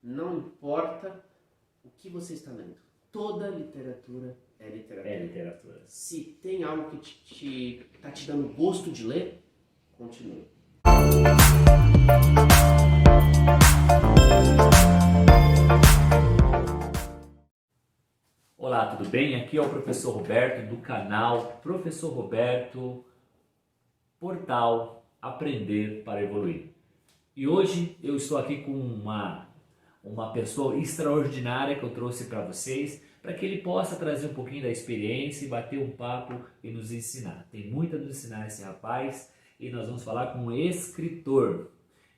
Não importa o que você está lendo. Toda literatura é literatura. É literatura. Se tem algo que tá te dando gosto de ler, continue. Olá, tudo bem? Aqui é o professor Roberto do canal Professor Roberto, portal Aprender para Evoluir. E hoje eu estou aqui com uma pessoa extraordinária que eu trouxe para vocês, para que ele possa trazer um pouquinho da experiência e bater um papo e nos ensinar. Tem muito a nos ensinar esse rapaz e nós vamos falar com um escritor.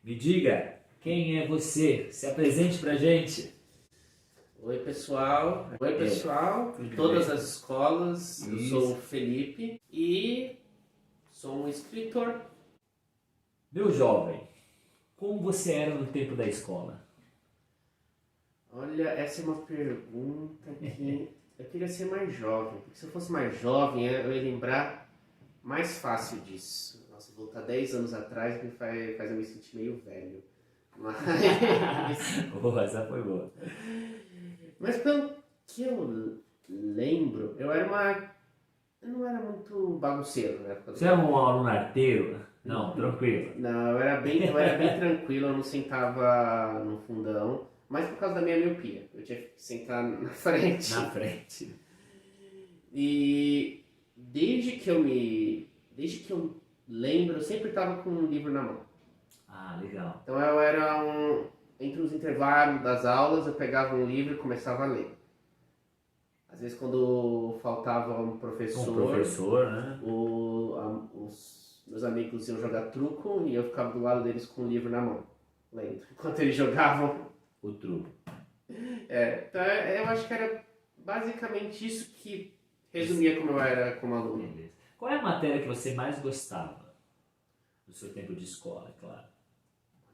Me diga, quem é você? Se apresente para a gente. Oi pessoal, de todas as escolas, eu sou o Felipe e sou um escritor. Meu jovem, como você era no tempo da escola? Olha, essa é uma pergunta que eu queria ser mais jovem, porque se eu fosse mais jovem eu ia lembrar mais fácil disso. Nossa, voltar 10 anos atrás me faz eu me sentir meio velho. Boa, essa foi boa. Mas pelo que eu lembro, eu não era muito bagunceiro, né? Você era um aluno arteiro? Não, tranquilo. Não, eu era bem tranquilo, eu não sentava no fundão, mas por causa da minha miopia. Eu tinha que sentar na frente. Na frente. E desde que eu lembro, eu sempre estava com um livro na mão. Ah, legal. Então entre os intervalos das aulas, eu pegava um livro e começava a ler. Às vezes quando faltava um professor, né? Os meus amigos iam jogar truco e eu ficava do lado deles com o livro na mão, lendo, enquanto eles jogavam o truco. Então eu acho que era basicamente isso que resumia como eu era como aluno. Beleza. Qual é a matéria que você mais gostava do seu tempo de escola, é claro?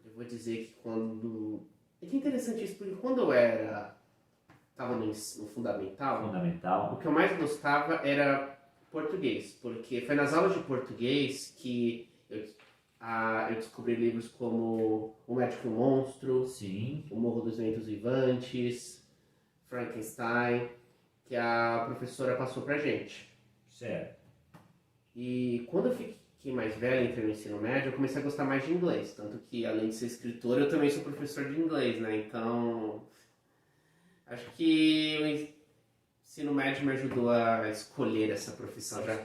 Eu vou dizer que É que é interessante isso, porque quando eu estava no fundamental, o que eu mais gostava era português, porque foi nas aulas de português que eu descobri livros como O Médico e o Monstro, Sim. O Morro dos Ventos Vivantes, Frankenstein, que a professora passou pra gente. Certo. E quando eu fiquei mais velho, entrei no ensino médio, eu comecei a gostar mais de inglês. Tanto que, além de ser escritor, eu também sou professor de inglês, né? Então, acho que o ensino médio me ajudou a escolher essa profissão, já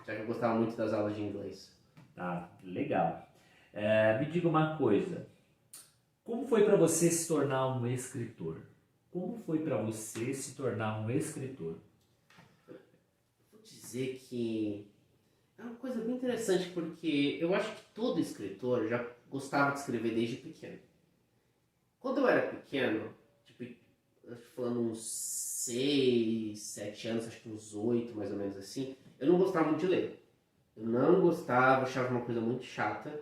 que eu gostava muito das aulas de inglês. Tá, legal. Me diga uma coisa. Como foi para você se tornar um escritor? Como foi para você se tornar um escritor? Vou dizer que é uma coisa bem interessante, porque eu acho que todo escritor já gostava de escrever desde pequeno. Quando eu era pequeno, falando uns 6, 7 anos, acho que uns 8 mais ou menos assim, eu não gostava muito de ler. Eu não gostava, achava uma coisa muito chata.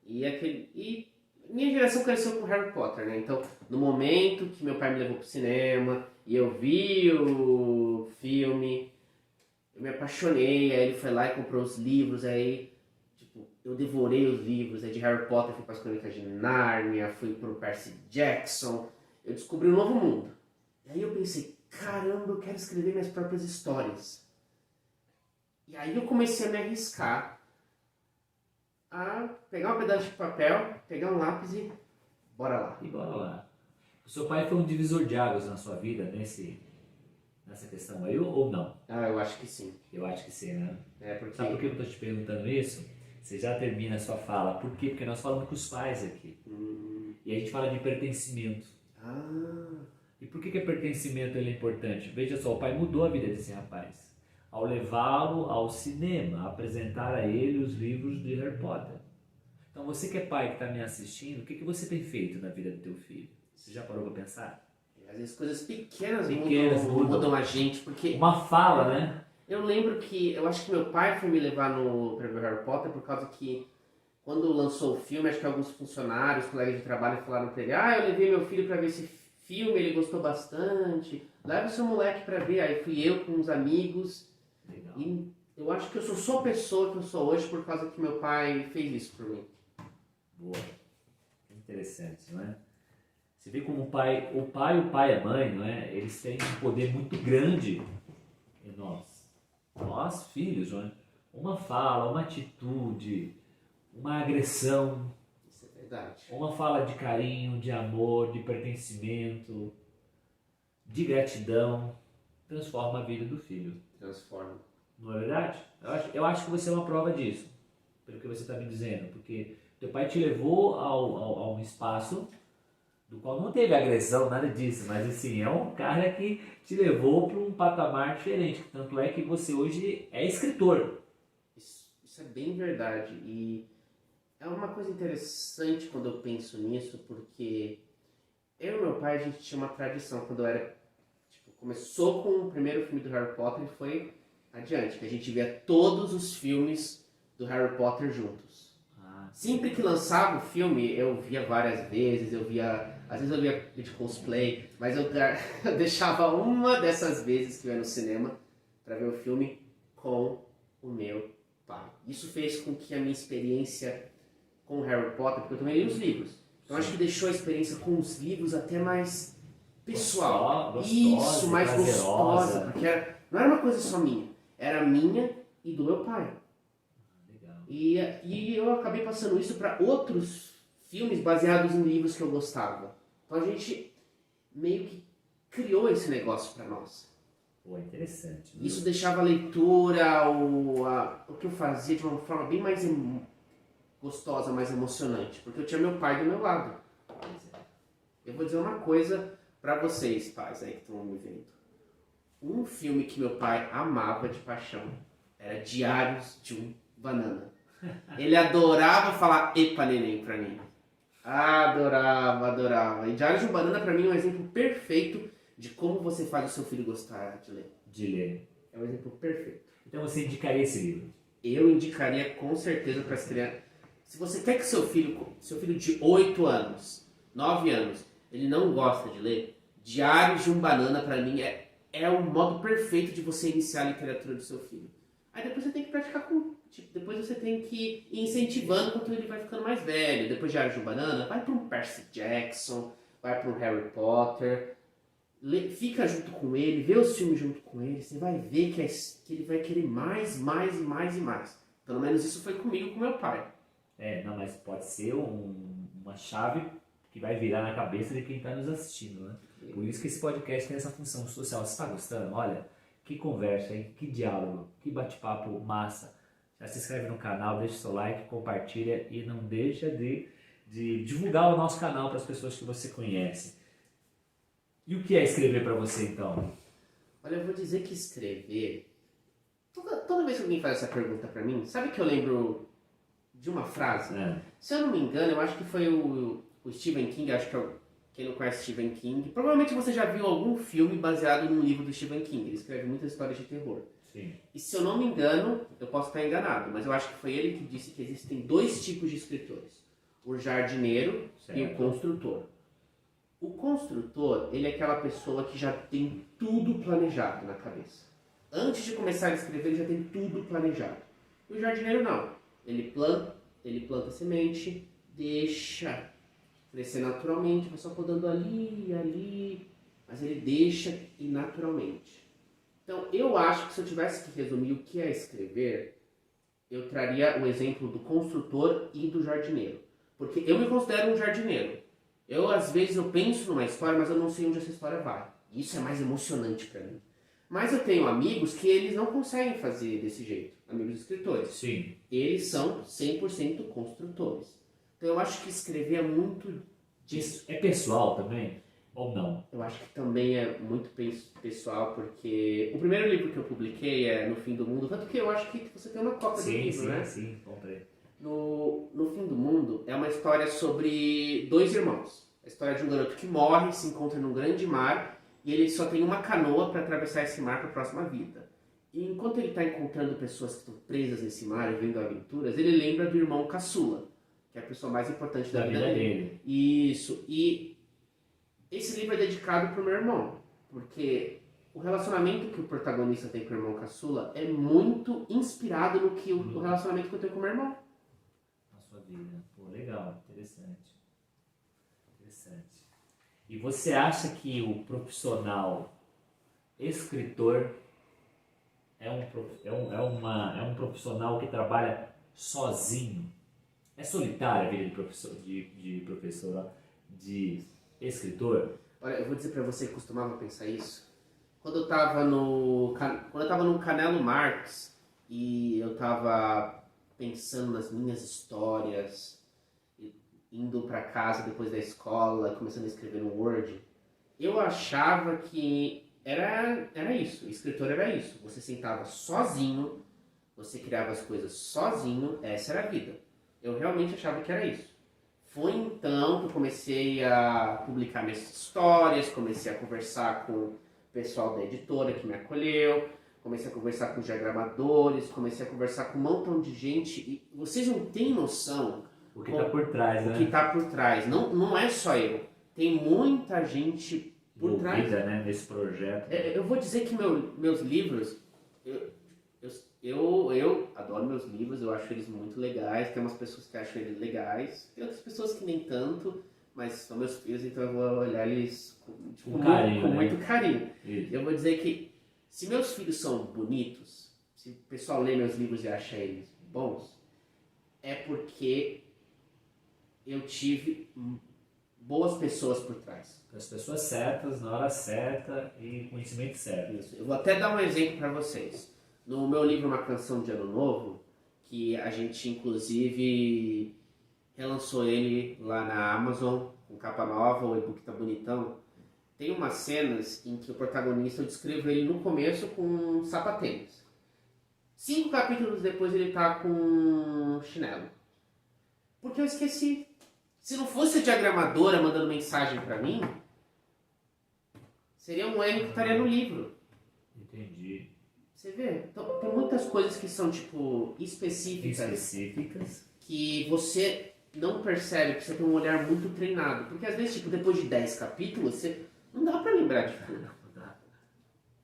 E minha geração cresceu com Harry Potter, né? Então, no momento que meu pai me levou pro cinema e eu vi o filme, eu me apaixonei, aí ele foi lá e comprou os livros, aí eu devorei os livros, aí de Harry Potter fui para as Crônicas de Nárnia, fui pro Percy Jackson, eu descobri um novo mundo. E aí eu pensei, caramba, eu quero escrever minhas próprias histórias. E aí eu comecei a me arriscar a pegar um pedaço de papel, pegar um lápis e bora lá. E bora lá. O seu pai foi um divisor de águas na sua vida nessa questão aí ou não? Ah, eu acho que sim. Eu acho que sim, né? Porque... Sabe por que eu estou te perguntando isso? Você já termina a sua fala. Por quê? Porque nós falamos com os pais aqui. E a gente fala de pertencimento. E por que pertencimento ele é importante? Veja só, o pai mudou a vida desse rapaz ao levá-lo ao cinema, a apresentar a ele os livros de Harry Potter. Então você que é pai que está me assistindo, o que você tem feito na vida do teu filho? Você já parou para pensar? Às vezes coisas pequenas mudam a gente, porque... Uma fala, né? Eu lembro que, eu acho que meu pai foi me levar para ver Harry Potter por causa que, quando lançou o filme, acho que alguns funcionários, colegas de trabalho falaram para ele, eu levei meu filho para ver esse filme, ele gostou bastante, leva o seu moleque para ver. Aí fui eu com uns amigos. Legal. E eu acho que eu sou só a pessoa que eu sou hoje por causa que meu pai fez isso por mim. Boa. Interessante, não é? Você vê como o pai e a mãe, não é? Eles têm um poder muito grande em nós filhos, não é? Uma fala, uma atitude, uma agressão, Isso é verdade. uma fala de carinho, de amor, de pertencimento, de gratidão, transforma a vida do filho. Transforma. Não é verdade? Eu acho que você é uma prova disso, pelo que você está me dizendo, porque teu pai te levou a um espaço do qual não teve agressão, nada disso, mas assim, é um cara que te levou para um patamar diferente, tanto é que você hoje é escritor. Isso é bem verdade. E é uma coisa interessante quando eu penso nisso, porque eu e meu pai, a gente tinha uma tradição quando eu era... Tipo, começou com o primeiro filme do Harry Potter e foi adiante, que a gente via todos os filmes do Harry Potter juntos. Sempre que lançava o filme, eu via várias vezes, às vezes eu via de cosplay, mas eu deixava uma dessas vezes que eu ia no cinema para ver o filme com o meu pai. Isso fez com que a minha experiência com Harry Potter, porque eu também li os livros, então acho que deixou a experiência com os livros até mais pessoal. Gostosa, isso, mais prazerosa. gostosa, porque não era uma coisa só minha, era minha e do meu pai. E eu acabei passando isso para outros filmes baseados em livros que eu gostava. Então a gente meio que criou esse negócio para nós. Pô, interessante. Isso deixava a leitura, o que eu fazia de uma forma bem mais gostosa, mais emocionante. Porque eu tinha meu pai do meu lado. Eu vou dizer uma coisa para vocês, pais aí que estão me vendo. Um filme que meu pai amava de paixão era Diários de um Banana. Ele adorava falar epa neném pra mim. Adorava. E Diário de um Banana pra mim é um exemplo perfeito de como você faz o seu filho gostar de ler. É um exemplo perfeito. Então você indicaria esse livro? Eu indicaria com certeza para as crianças. Se você quer que seu filho de 8 anos, 9 anos, ele não gosta de ler, Diário de um Banana pra mim é o modo perfeito de você iniciar a literatura do seu filho. Aí depois você tem que praticar depois você tem que ir incentivando enquanto ele vai ficando mais velho. Depois de Diário de um Banana, vai para um Percy Jackson, vai para um Harry Potter, fica junto com ele, vê os filmes junto com ele, você vai ver que ele vai querer mais. Pelo menos isso foi comigo com meu pai. Não, mas pode ser uma chave que vai virar na cabeça de quem está nos assistindo, né? Por isso que esse podcast tem essa função social. Você está gostando? Olha, que conversa, hein? Que diálogo, que bate-papo massa. Já se inscreve no canal, deixa o seu like, compartilha e não deixa de divulgar o nosso canal para as pessoas que você conhece. E o que é escrever para você, então? Olha, eu vou dizer que escrever... Toda vez que alguém faz essa pergunta para mim, sabe que eu lembro de uma frase? Se eu não me engano, eu acho que foi o Stephen King, acho que quem não conhece Stephen King, provavelmente você já viu algum filme baseado num livro do Stephen King. Ele escreve muitas histórias de terror. Sim. E se eu não me engano, eu posso estar enganado, mas eu acho que foi ele que disse que existem 2 tipos de escritores. O jardineiro e o construtor. O construtor, ele é aquela pessoa que já tem tudo planejado na cabeça. Antes de começar a escrever, ele já tem tudo planejado. E o jardineiro não. Ele planta semente, deixa crescer naturalmente, vai só podando ali, mas ele deixa ir naturalmente. Então, eu acho que se eu tivesse que resumir o que é escrever, eu traria o exemplo do construtor e do jardineiro. Porque eu me considero um jardineiro. Às vezes, eu penso numa história, mas eu não sei onde essa história vai. Isso é mais emocionante para mim. Mas eu tenho amigos que eles não conseguem fazer desse jeito. Amigos escritores. Sim. Eles são 100% construtores. Então, eu acho que escrever é muito disso. É pessoal também? Ou não? Eu acho que também é muito pessoal, porque o primeiro livro que eu publiquei é No Fim do Mundo, tanto que eu acho que você tem uma cópia do livro, né? Sim, comprei. No Fim do Mundo é uma história sobre 2 irmãos. A história de um garoto que morre, se encontra num grande mar, e ele só tem uma canoa para atravessar esse mar para a próxima vida. E enquanto ele está encontrando pessoas que estão presas nesse mar e vendo aventuras, ele lembra do irmão caçula, que é a pessoa mais importante da vida dele. Isso. E esse livro é dedicado para o meu irmão, porque o relacionamento que o protagonista tem com o irmão caçula é muito inspirado no que o relacionamento que eu tenho com o meu irmão. Na sua vida. Pô, legal, interessante. E você acha que o profissional escritor é um profissional que trabalha sozinho? É solitária a vida de professor, ó, de escritor? Olha, eu vou dizer pra você que costumava pensar isso. Quando eu tava no Canelo Marx e eu tava pensando nas minhas histórias, indo pra casa depois da escola, começando a escrever no Word, eu achava que era isso, escritor era isso. Você sentava sozinho, você criava as coisas sozinho, essa era a vida. Eu realmente achava que era isso. Foi então que eu comecei a publicar minhas histórias, comecei a conversar com o pessoal da editora que me acolheu, comecei a conversar com os diagramadores, comecei a conversar com um montão de gente e vocês não têm noção O que está por trás, o né? que está por trás. Não, não é só eu, tem muita gente por trás. Envolvida, né, nesse projeto. Eu vou dizer que meus livros, eu adoro meus livros, eu acho eles muito legais. Tem umas pessoas que acham eles legais, tem outras pessoas que nem tanto, mas são meus filhos, então eu vou olhar eles com carinho, com né? muito carinho. Isso. Eu vou dizer que se meus filhos são bonitos, se o pessoal lê meus livros e acha eles bons, é porque eu tive boas pessoas por trás. As pessoas certas, na hora certa e conhecimento certo. Isso. Eu vou até dar um exemplo para vocês. No meu livro Uma Canção de Ano Novo, que a gente inclusive relançou ele lá na Amazon, com capa nova, o e-book tá bonitão, tem umas cenas em que o protagonista, eu descrevo ele no começo com um sapatênis. 5 capítulos depois ele tá com um chinelo. Porque eu esqueci. Se não fosse a diagramadora mandando mensagem para mim, seria um erro que estaria no livro. Entendi. Você vê? Então, tem muitas coisas que são, tipo, específicas que você não percebe, que você tem um olhar muito treinado. Porque às vezes, tipo, depois de 10 capítulos, você não dá pra lembrar de tudo.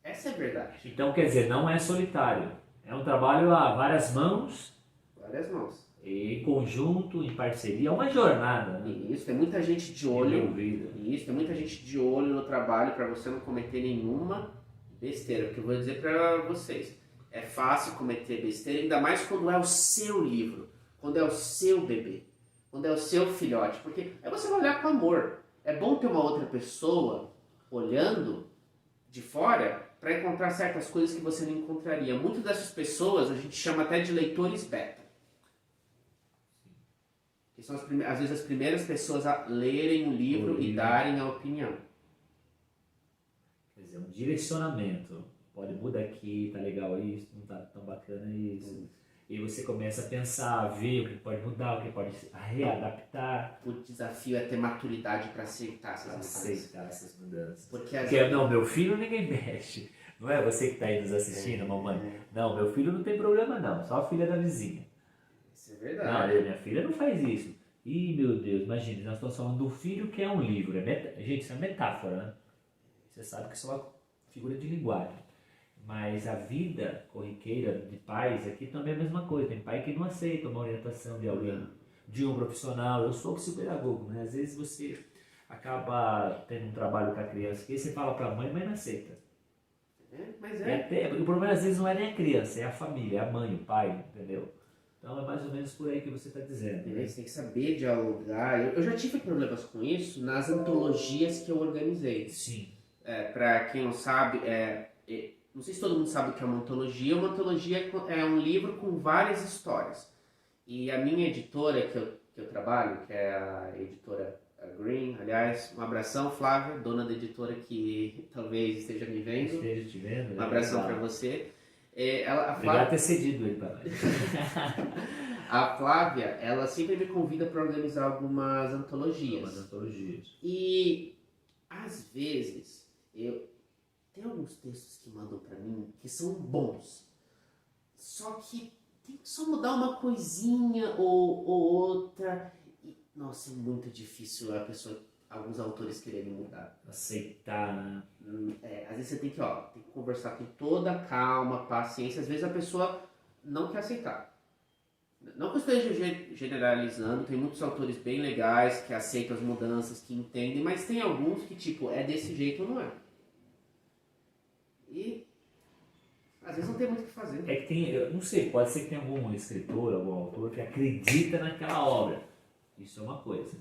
Essa é a verdade. Então, quer dizer, não é solitário. É um trabalho a várias mãos, Várias mãos. em conjunto, em parceria. É uma jornada, né? Isso, tem muita gente de olho. Envolvida. Isso, tem muita gente de olho no trabalho para você não cometer nenhuma besteira. Porque eu vou dizer para vocês, é fácil cometer besteira, ainda mais quando é o seu livro, quando é o seu bebê, quando é o seu filhote. Porque aí você vai olhar com amor. É bom ter uma outra pessoa olhando de fora para encontrar certas coisas que você não encontraria. Muitas dessas pessoas a gente chama até de leitores beta. Que são às vezes as primeiras pessoas a lerem um livro e darem a opinião. Quer dizer, um direcionamento. Pode mudar aqui, tá legal isso, não tá tão bacana isso. E você começa a pensar, a ver o que pode mudar, o que pode readaptar. O desafio é ter maturidade para aceitar essas mudanças. Aceitar essas mudanças. Porque não, meu filho ninguém mexe. Não é você que está aí nos assistindo, mamãe. Não, meu filho não tem problema não, só a filha da vizinha. isso é verdade. Não, minha filha não faz isso. Ih, meu Deus, imagina, nós estamos falando do filho que é um livro. Gente, isso é metáfora, né? Você sabe que isso é uma figura de linguagem. Mas a vida corriqueira de pais aqui também é a mesma coisa. Tem pai que não aceita uma orientação de alguém, de um profissional. Eu sou psicopedagogo, mas às vezes você acaba tendo um trabalho com a criança que você fala para a mãe, mas não aceita. Mas O problema às vezes não é nem a criança, é a família, é a mãe, o pai, entendeu? Então é mais ou menos por aí que você está dizendo. Né? Você tem que saber dialogar. Eu já tive problemas com isso nas antologias que eu organizei. Sim. Para quem não sabe, não sei se todo mundo sabe o que é uma antologia. Uma antologia é um livro com várias histórias. E a minha editora que eu trabalho, que é a editora Green, aliás, um abração, Flávia, dona da editora que talvez esteja me vendo. Esteja te vendo. Um abração para você. A Obrigado por ter cedido ele para nós. A Flávia, ela sempre me convida para organizar algumas antologias. E às vezes tem alguns textos que mandam para mim que são bons. Só que tem que só mudar uma coisinha ou outra. E, nossa, é muito difícil alguns autores quererem mudar. Aceitar, né? Às vezes você tem que conversar com toda calma, paciência. Às vezes a pessoa não quer aceitar. Não que eu esteja generalizando, tem muitos autores bem legais que aceitam as mudanças, que entendem, mas tem alguns que, tipo, é desse jeito ou não é. E às vezes não tem muito o que fazer. É que tem, eu não sei, pode ser que tenha algum escritor, algum autor que acredita naquela obra. Isso é uma coisa.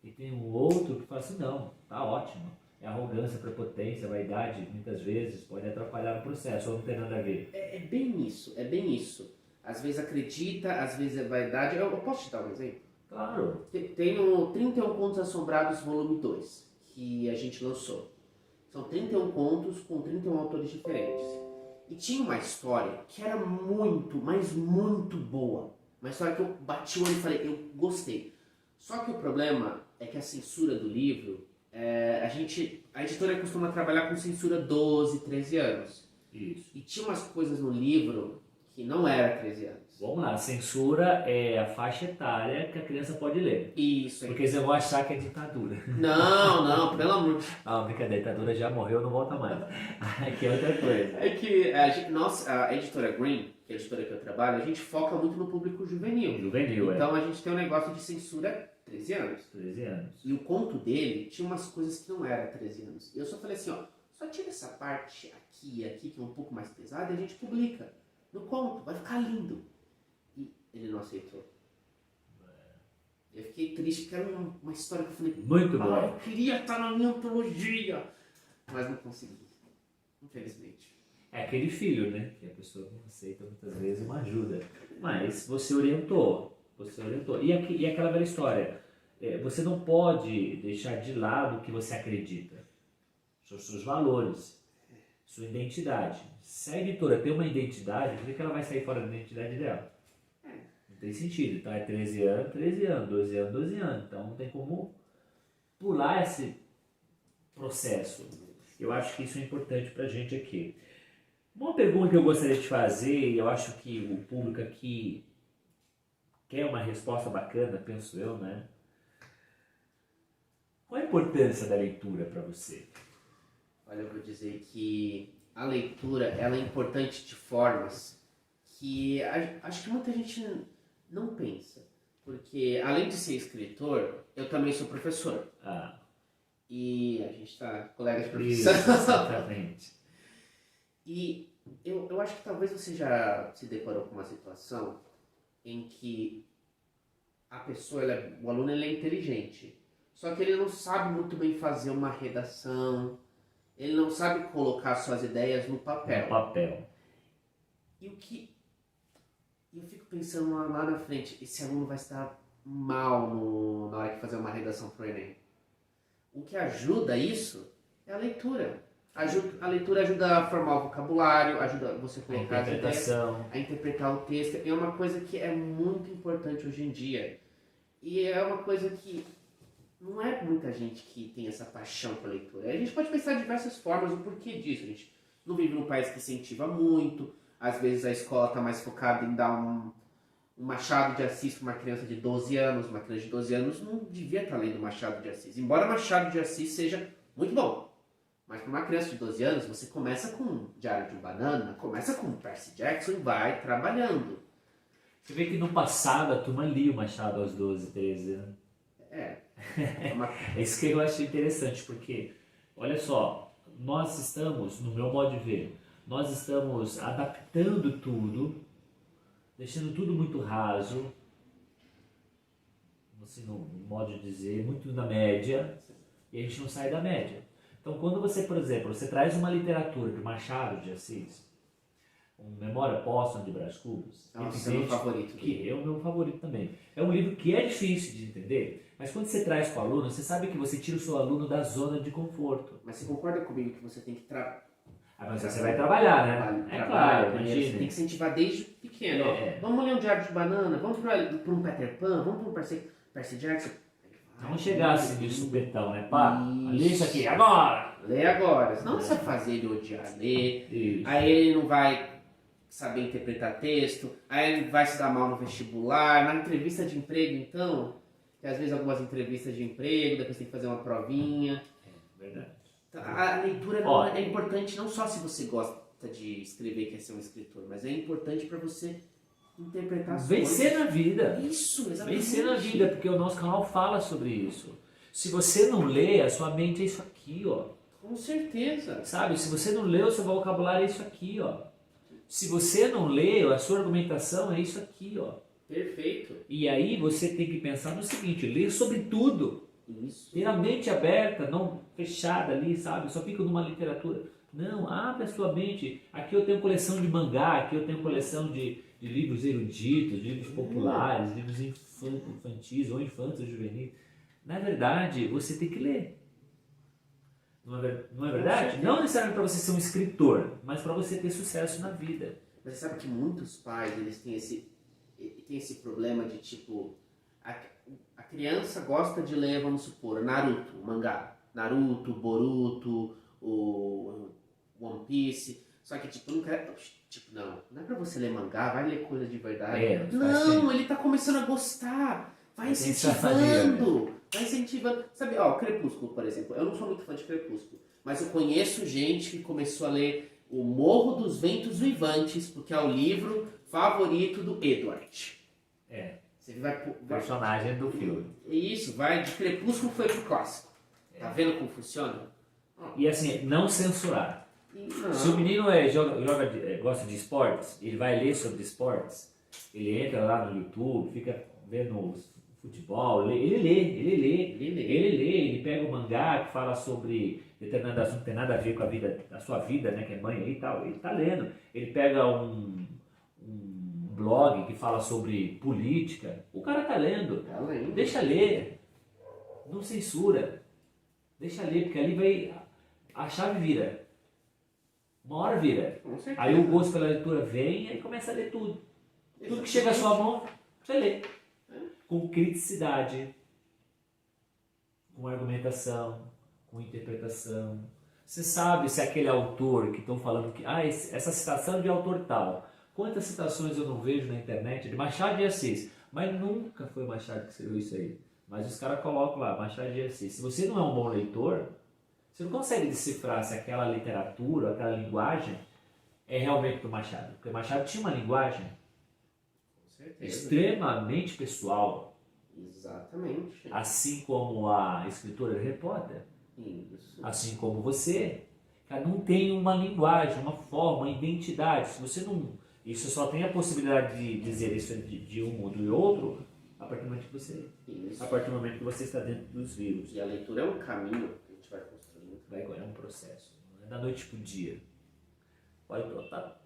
E tem um outro que fala assim, não, tá ótimo. É arrogância, prepotência, vaidade, muitas vezes pode atrapalhar o processo, ou não tem nada a ver. É bem isso, é bem isso. Às vezes acredita, às vezes é vaidade. Eu posso te dar um exemplo? Claro. Tem o 31 Contos Assombrados, volume 2, que a gente lançou. São 31 contos com 31 autores diferentes. E tinha uma história que era muito, mas muito boa. Uma história que eu bati o olho e falei, eu gostei. Só que o problema é que a censura do livro, a editora costuma trabalhar com censura 12, 13 anos. Isso. E tinha umas coisas no livro que não era 13 anos. Vamos lá, censura é a faixa etária que a criança pode ler. Isso aí. Porque eles vão achar que é ditadura. Não, pelo amor de Deus. Ah, brincadeira, a ditadura já morreu, não volta mais. Aqui é outra coisa. É que a editora Green, que é a editora que eu trabalho, a gente foca muito no público juvenil. Juvenil, Então a gente tem um negócio de censura 13 anos. 13 anos. E o conto dele tinha umas coisas que não eram 13 anos. E eu só falei assim, ó, só tira essa parte aqui e aqui, que é um pouco mais pesada, e a gente publica no conto, vai ficar lindo. E ele não aceitou. Eu fiquei triste, porque era uma história que eu falei, Muito boa. eu queria estar na minha antologia, mas não consegui, infelizmente. É aquele filho, né? Que a pessoa não aceita muitas vezes uma ajuda. Mas você orientou. E aquela velha história. Você não pode deixar de lado o que você acredita. São os seus valores. Sua identidade. Se a editora tem uma identidade, por que ela vai sair fora da identidade dela? Não tem sentido. Então é 13 anos, 13 anos, 12 anos, 12 anos. Então não tem como pular esse processo. Eu acho que isso é importante pra gente aqui. Uma pergunta que eu gostaria de fazer, e eu acho que o público aqui quer uma resposta bacana, penso eu, né? Qual a importância da leitura para você? Olha, eu vou dizer que a leitura ela é importante de formas que acho que muita gente não pensa. Porque além de ser escritor, eu também sou professor. Ah, E a gente está colega de isso, profissão. exatamente. E eu acho que talvez você já se deparou com uma situação em que a pessoa, o aluno ele é inteligente, só que ele não sabe muito bem fazer uma redação, ele não sabe colocar suas ideias no papel. No papel. E eu fico pensando lá na frente, esse aluno vai estar mal na hora de fazer uma redação para o Enem. O que ajuda isso é a leitura. A leitura ajuda a formar o vocabulário, ajuda você a colocar as ideias, a interpretar o texto. É uma coisa que é muito importante hoje em dia. E é uma coisa que não é muita gente que tem essa paixão pela leitura. A gente pode pensar de diversas formas o porquê disso. A gente não vive num país que incentiva muito. Às vezes a escola está mais focada em dar um Machado de Assis para uma criança de 12 anos. Uma criança de 12 anos não devia estar lendo Machado de Assis. Embora Machado de Assis seja muito bom. Mas para uma criança de 12 anos, você começa com Diário de um Banana, começa com Percy Jackson e vai trabalhando. Você vê que no passado a turma lia o Machado aos 12, 13 anos. É isso que eu achei interessante, porque, olha só, nós estamos, no meu modo de ver, nós estamos adaptando tudo, deixando tudo muito raso, assim, no modo de dizer, muito na média, e a gente não sai da média. Então, quando você, por exemplo, você traz uma literatura de Machado de Assis, um Memória Póstuma de Brás Cubas, Nossa, é o meu favorito. que é o meu favorito também. É um livro que é difícil de entender, mas quando você traz para o aluno, você sabe que você tira o seu aluno da zona de conforto. Mas você concorda comigo que você tem que mas você vai trabalhar, né? É claro, imagina. Você tem que incentivar desde pequeno. Vamos ler um Diário de Banana, vamos para um Peter Pan, vamos para um Percy Jackson. Vamos chegar assim de supetão, né? Pá, lê isso aqui, agora! Lê agora, senão você vai fazer ele odiar ler, aí ele não vai saber interpretar texto, aí ele vai se dar mal no vestibular, na entrevista de emprego então, que às vezes algumas entrevistas de emprego, depois tem que fazer uma provinha. Verdade. A leitura é importante não só se você gosta de escrever e quer ser um escritor, mas é importante para você interpretar as vencer coisas. na vida. Isso, exatamente. Vencer na vida, porque o nosso canal fala sobre isso. Se você não lê, a sua mente é isso aqui, ó. Com certeza. Sabe? Se você não lê, o seu vocabulário é isso aqui, ó. Se você não lê, a sua argumentação é isso aqui, ó. Perfeito. E aí você tem que pensar no seguinte, ler sobre tudo. Isso. Ter a mente aberta, não fechada ali, sabe? Só fica numa literatura. Não, abre a sua mente. Aqui eu tenho coleção de mangá, aqui eu tenho coleção de livros eruditos, de livros populares, livros infantis ou infantos juvenis. Na verdade, você tem que ler. Não é verdade? Não necessariamente para você ser um escritor, mas para você ter sucesso na vida. Mas você sabe que muitos pais, eles têm esse problema de tipo... A criança gosta de ler, vamos supor, Naruto, o mangá. Naruto, Boruto, o One Piece. Só que tipo, não quer... Tipo, não é pra você ler mangá, vai ler coisa de verdade. Não, ele tá começando a gostar. Vai incentivando. Vai incentivando. Sabe, ó, Crepúsculo, por exemplo. Eu não sou muito fã de Crepúsculo, mas eu conheço gente que começou a ler O Morro dos Ventos Vivantes, porque é o livro favorito do Edward. É. Você vai Personagem do filme. Isso, vai de Crepúsculo foi pro clássico. Tá vendo como funciona? E assim, não censurar. Não. Se o menino gosta de esportes, ele vai ler sobre esportes, ele entra lá no YouTube, fica vendo futebol, ele lê, ele pega um mangá que fala sobre determinado assunto que tem nada a ver com a vida, a sua vida, né, que é mãe aí e tal, ele tá lendo. Ele pega um blog que fala sobre política, o cara tá lendo. Deixa ler, não censura, deixa ler, porque ali a chave vira. Uma hora vira. Aí o gosto pela leitura vem e aí começa a ler tudo. Tudo que chega à sua mão, você lê. Com criticidade, com argumentação, com interpretação. Você sabe se aquele autor que estão falando que essa citação de autor tal. Quantas citações eu não vejo na internet de Machado de Assis, mas nunca foi Machado que escreveu isso aí. Mas os caras colocam lá, Machado de Assis. Se você não é um bom leitor, você não consegue decifrar se aquela literatura, aquela linguagem é realmente do Machado. Porque Machado tinha uma linguagem extremamente pessoal. Exatamente. Assim como a escritora Harry Potter. Isso. Assim como você. Cara, não tem uma linguagem, uma forma, uma identidade. Se você não... Isso só tem a possibilidade de dizer isso de um ou do outro a partir do momento que você... Isso. A partir do momento que você está dentro dos livros. E a leitura é um caminho que a gente vai construindo. É um processo. Não é da noite pro dia. Olha,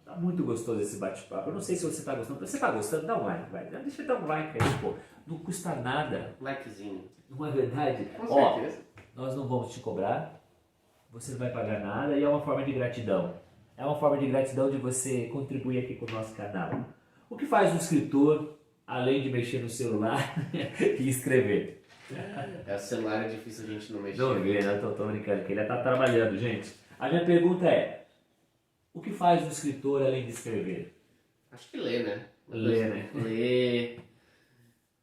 tá muito gostoso esse bate-papo. Eu não sei se você está gostando. Se você está gostando, dá um like, vai. Deixa eu dar um like aí, pô. Não custa nada. Likezinho. Não é verdade? Com certeza. Nós não vamos te cobrar. Você não vai pagar nada e é uma forma de gratidão. É uma forma de gratidão de você contribuir aqui com o nosso canal. O que faz um escritor, além de mexer no celular e escrever? O celular é difícil a gente não mexer. Não vê, né? Tô brincando, que ele tá trabalhando, gente. A minha pergunta é, o que faz um escritor além de escrever? Acho que lê, né? Lê.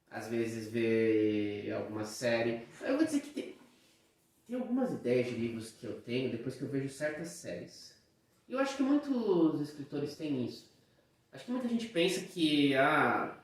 Às vezes vê alguma série. Eu vou dizer que tem algumas ideias de livros que eu tenho depois que eu vejo certas séries. E eu acho que muitos escritores têm isso. Acho que muita gente pensa que a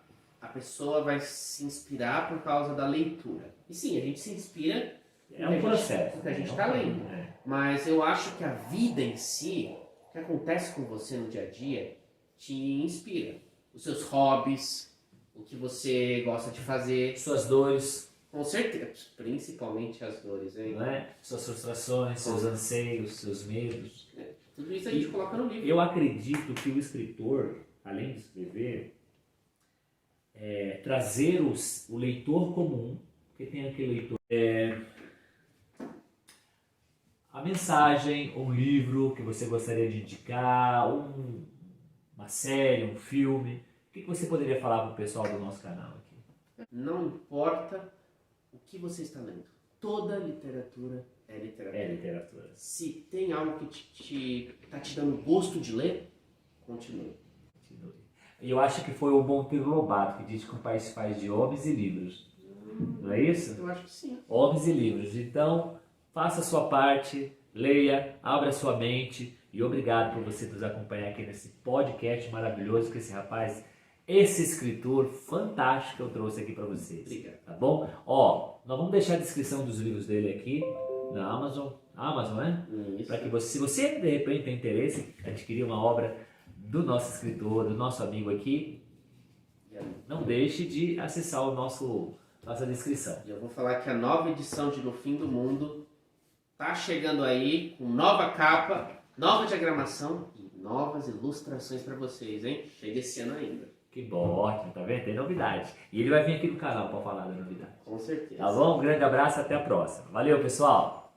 pessoa vai se inspirar por causa da leitura. E sim, a gente se inspira um processo. Porque a gente está lendo. Mas eu acho que a vida em si, o que acontece com você no dia a dia, te inspira. Os seus hobbies, o que você gosta de fazer. Suas dores. Com certeza, principalmente as dores, hein? Não é? Suas frustrações, seus anseios, seus medos. Tudo isso a gente coloca no livro. Eu acredito que o escritor, além de escrever, trazer o leitor comum, porque tem aquele leitor... a mensagem, um livro que você gostaria de indicar, uma série, um filme. O que você poderia falar para o pessoal do nosso canal aqui? Não importa o que você está lendo. Toda literatura é literatura. É literatura. Se tem algo que está te dando gosto de ler, continue. E eu acho que foi o Monteiro Lobato que diz que o país se faz de homens e livros. Não é isso? Eu acho que sim. Homens e livros. Então, faça a sua parte, leia, abra a sua mente e obrigado por você nos acompanhar aqui nesse podcast maravilhoso que esse rapaz esse escritor fantástico que eu trouxe aqui para vocês. Obrigado. Tá bom? Ó, nós vamos deixar a descrição dos livros dele aqui na Amazon. Amazon, né? Para que você, se você de repente tem interesse em adquirir uma obra do nosso escritor, do nosso amigo aqui, não deixe de acessar o nossa descrição. Eu vou falar que a nova edição de No Fim do Mundo tá chegando aí com nova capa, nova diagramação e novas ilustrações para vocês, hein? Chega esse ano ainda. Que bom, ótimo, tá vendo? Tem novidade. E ele vai vir aqui no canal para falar da novidade. Com certeza. Tá bom? Um grande abraço, até a próxima. Valeu, pessoal!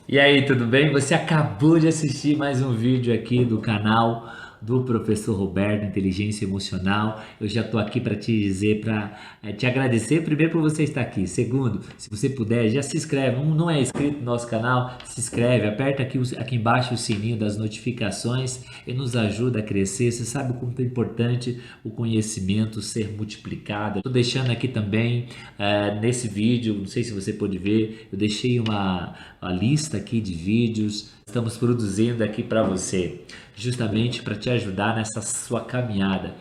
E aí, tudo bem? Você acabou de assistir mais um vídeo aqui do canal do Professor Roberto, Inteligência Emocional. Eu já estou aqui para te dizer, para te agradecer, primeiro por você estar aqui, segundo, se você puder, já se inscreve, não é inscrito no nosso canal, se inscreve, aperta aqui embaixo o sininho das notificações e nos ajuda a crescer. Você sabe o quanto é importante o conhecimento ser multiplicado. Estou deixando aqui também, nesse vídeo, não sei se você pode ver, eu deixei uma lista aqui de vídeos, estamos produzindo aqui para você, justamente para te ajudar nessa sua caminhada.